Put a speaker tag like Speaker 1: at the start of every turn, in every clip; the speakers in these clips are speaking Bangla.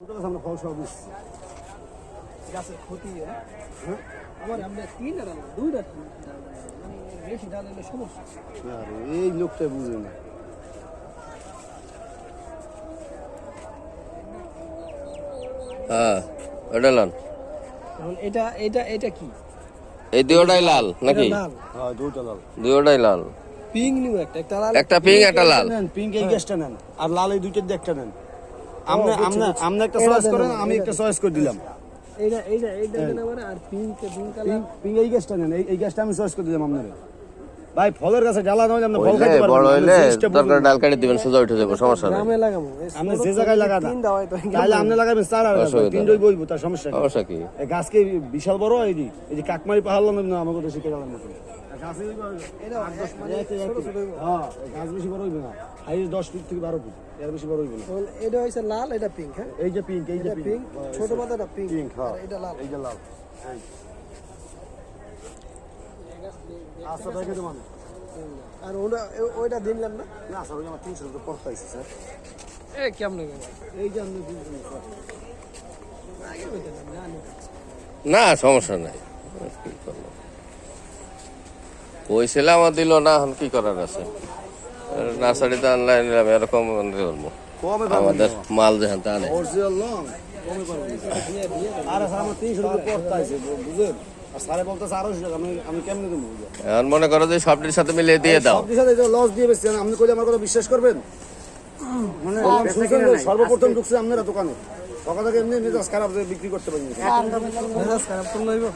Speaker 1: আমরা ফল সব দিচ্ছি
Speaker 2: গাছের ক্ষতি আমার আমরা তিনটা ডাল দুইটা ডাল মানে বেশি ডাল হলে সমস্যা।
Speaker 1: আরে এই লোকটা বুঝে না।
Speaker 3: হ্যাঁ ওটা লাল,
Speaker 2: এখন এটা এটা এটা কি
Speaker 3: এই দুটোটাই লাল নাকি?
Speaker 2: লাল
Speaker 1: হ্যাঁ দুটো লাল,
Speaker 3: দুটোটাই লাল।
Speaker 2: পিঙ্ক নিউ একটা লাল
Speaker 3: একটা পিঙ্ক একটা লাল।
Speaker 1: নেন পিঙ্ক এই গ্যাসটা নেন আর লাল এই দুইটার দিয়ে একটা নেন। আপনি আপনি আপনি একটা চয়েস করেন, আমি একটা চয়েস করে দিলাম।
Speaker 2: এইটা এইটা এইটা দেন আমার আর পিঙ্ক পিঙ্ক কালার
Speaker 1: পিঙ্ক এই গ্যাসটা নেন, এই গ্যাসটা আমি চয়েস করে দিলাম আপনারে। ভাই ফলের গাছে জ্বালা না হলে আপনি ফল
Speaker 3: হইলে
Speaker 1: খাইতে পারবেন
Speaker 3: বড়
Speaker 1: না,
Speaker 3: হইলে
Speaker 1: জিনিসটা বুঝুন।
Speaker 3: দরকার ডাল কাটি দিবেন, সোজা উঠে যাবো, সমস্যা নাই।
Speaker 2: গ্রামে লাগাবো
Speaker 1: আপনি যে জায়গায় লাগান
Speaker 2: তিন দাও তো
Speaker 1: তাহলে আপনি লাগাবেন চার আর
Speaker 3: অসুবিধা
Speaker 1: তিনটাই
Speaker 3: নাই।
Speaker 1: বইবো, তার সমস্যা নেই।
Speaker 3: সমস্যা কি?
Speaker 1: এই গাছকে বিশাল বড় এই যে কাকমারি পাহাড় না আমাকে তো শিখে গেলাম মতো গাছে
Speaker 2: এটা মানে ছোট ছোট
Speaker 1: হ্যাঁ গাছ বেশি বড় হইবে না, হাই 10 ফিট থেকে 12 ফিট, এর বেশি বড় হইবে না।
Speaker 2: এটা হইছে লাল এটা পিঙ্ক হ্যাঁ
Speaker 1: এই যে পিঙ্ক, এই যে
Speaker 2: এটা পিঙ্ক
Speaker 1: পিঙ্ক
Speaker 2: ছোট পাতাটা পিঙ্ক
Speaker 1: পিঙ্ক, হ্যাঁ
Speaker 2: এটা লাল
Speaker 1: এই যে লাল। আচ্ছা দেখে তো মানে
Speaker 2: আর ওটা ওইটা দিলাম না
Speaker 1: না স্যার, ওই আমার 300 টাকা পড়তাইছে স্যার।
Speaker 2: এ কেমন লাগে
Speaker 1: এই যে আপনি দিন স্যার,
Speaker 2: আগে হইতো না জানি
Speaker 3: না সমস্যা নাই, কি করবো? কইছিলাম আমার দিল না, এখন কি করার আছে? নার্সারিতে অনলাইন নিলাম, এরকম করবো।
Speaker 1: কমে
Speaker 3: আমাদের মাল যেখান তা নেই।
Speaker 1: অরিজিনাল লং কমে পারবেন। আরে স্যার আমার 300 টাকা পড়তাইছে বুঝেন, আর স্যারে বলতেছে 250 টাকা, আমি কেমনে দেবো?
Speaker 3: এখন মনে করো যে সবটির সাথে মিলিয়ে দিয়ে দাও।
Speaker 1: সব দিশাতে লস দিয়ে বেশি, আপনি কইলে আমার কথা বিশ্বাস করবেন? মানে শুনছেন যে সর্বপ্রথম ঢুকছে আপনারা দোকানে, সকাল থেকে এমনি মেজাজ খারাপ যে বিক্রি করতে পারিনি।
Speaker 2: মেজাজ খারাপ করলে হইব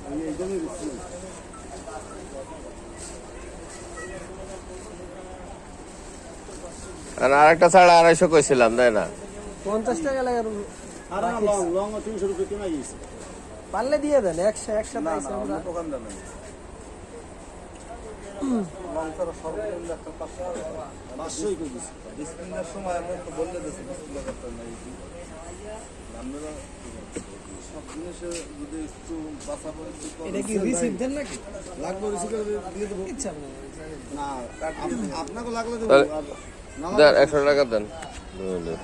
Speaker 1: আমি এই জন্যই দিচ্ছি।
Speaker 3: আর আরেকটা ছাড়া 250 কইছিলাম, তাই না?
Speaker 2: 50 টাকা লাগে আর
Speaker 1: আর না লং লং 300 টাকা কেনা গেছে।
Speaker 2: পারলে দিয়ে দেন একসাথে আইছে আমরা
Speaker 1: দোকান দাম লং তার সর্বনিম্ন একটা 500 করে দিছি। ডিসপ্লের সময় আমি তো বললে দিছি ডিসপ্লে করতে নাই। আমরা সব জিনিসে যদি একটু বাঁচাবো,
Speaker 2: এটা কি রিসিভ দেন নাকি
Speaker 1: লাগবে রিসিভ দিয়ে দেবো।
Speaker 2: ইচ্ছা নেই
Speaker 1: না আপনাকে লাগলে দেবো।
Speaker 3: তাহলে-
Speaker 1: আর না
Speaker 3: দেন 100 টাকা দেন। বুঝলি?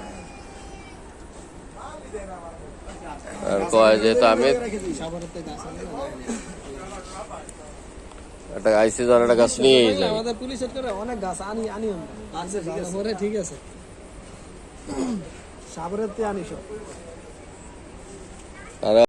Speaker 3: আর কয় যেহেতু আমি
Speaker 2: সাভারেতে গাছ আনে
Speaker 3: একটা আইসি জন একটা গাছ নিয়ে যাই।
Speaker 2: আমাদের পুলিশের করে অনেক গাছ আনি আনি আনছে ঠিক আছে পরে ঠিক আছে সাভারেতে আনি সব।
Speaker 3: আর